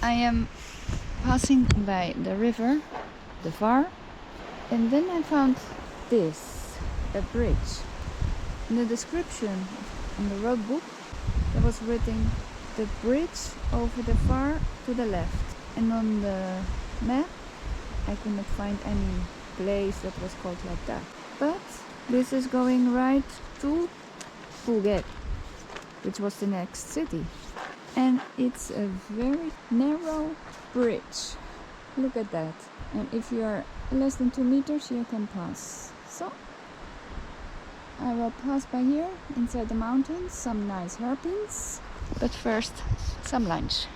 I am passing by the river, the Var, and then I found this, a bridge. In the description in the road book, there was written the bridge over the Var to the left. And on the map, I could not find any place that was called like that. But this is going right to Phuket, which was the next city. And it's a very narrow bridge. Look at that. And if you are less than 2 meters, you can pass. So I will pass by here inside the mountains, some nice hairpins. But first, some lunch.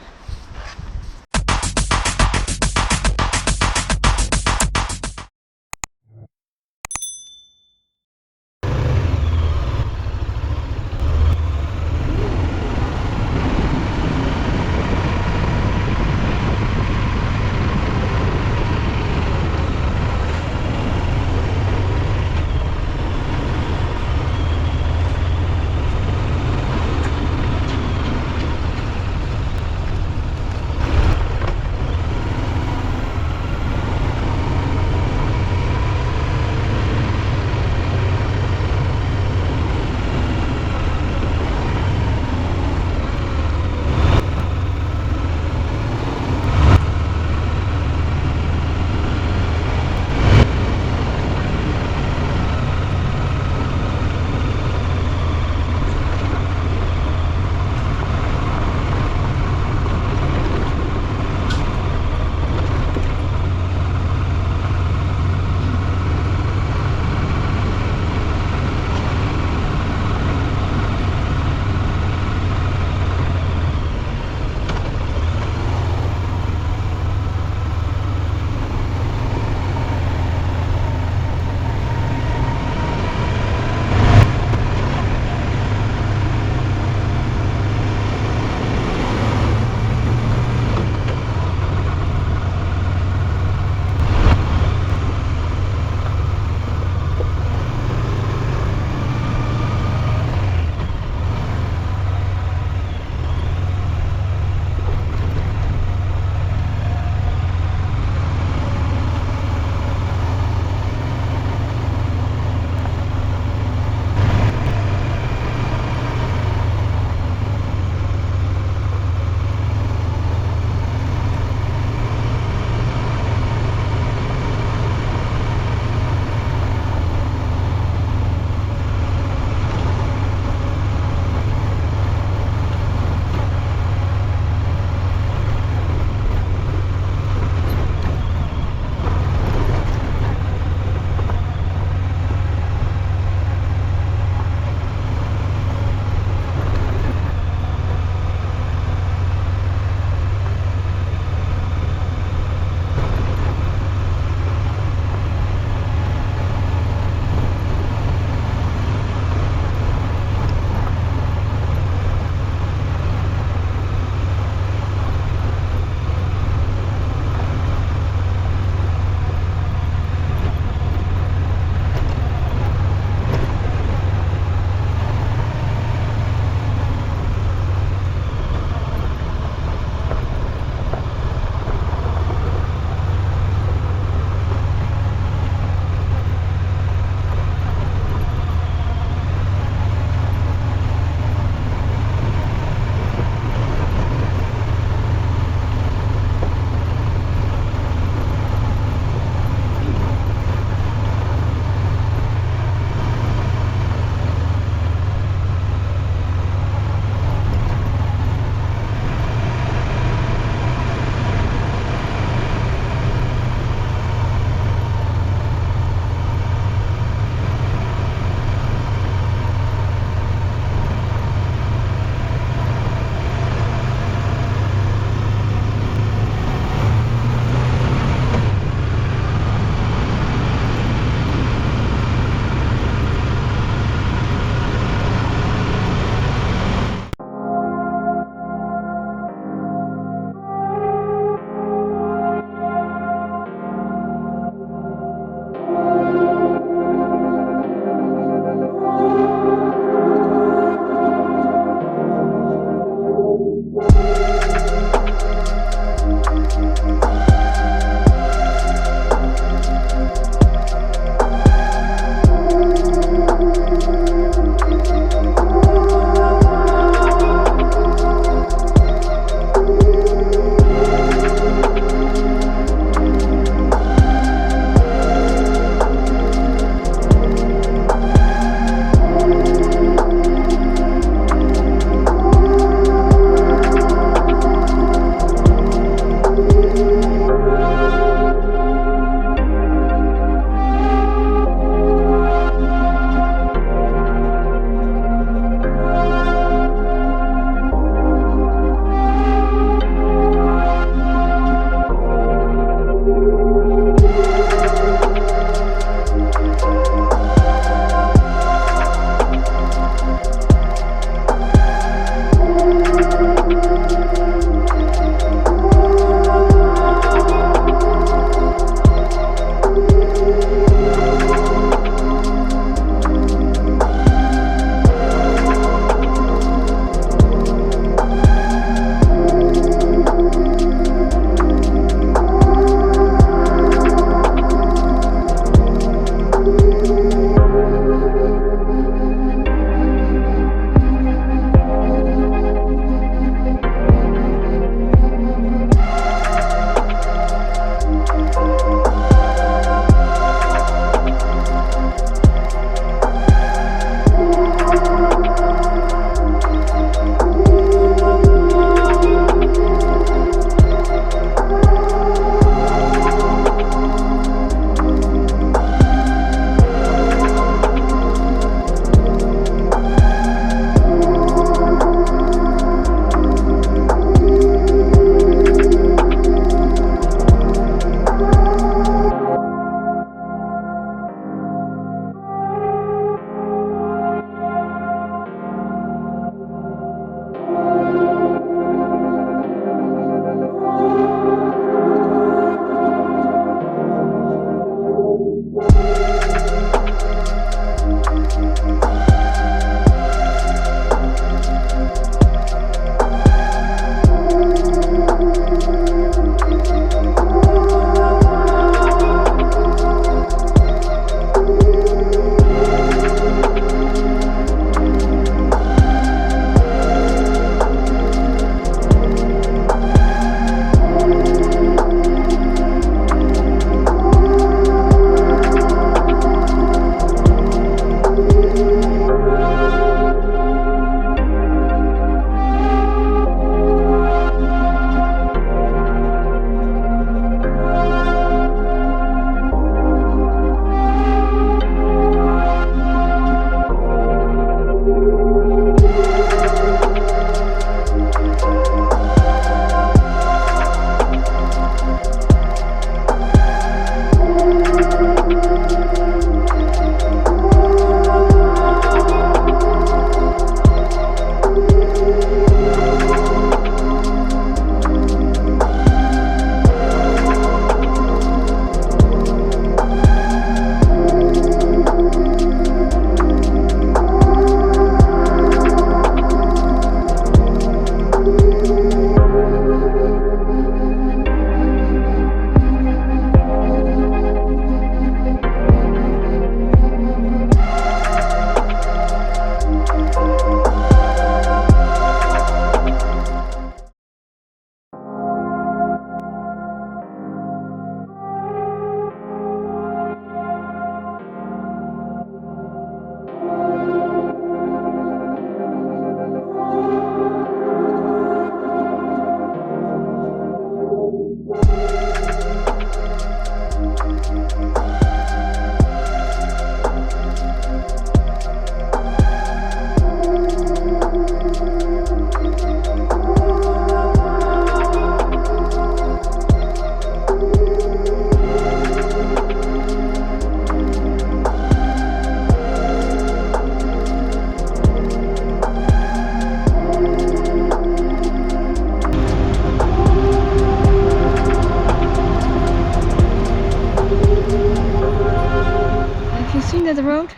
Have you seen that road?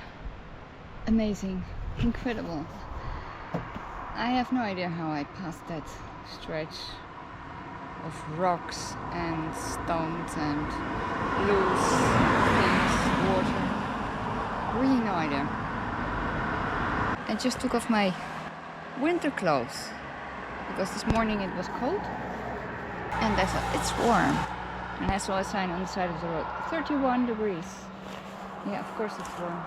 Amazing, incredible. I have no idea how I passed that stretch of rocks and stones and loose things, water. Really no idea. I just took off my winter clothes because this morning it was cold and I thought it's warm. And I saw a sign on the side of the road, 31 degrees. Yeah, of course it's warm.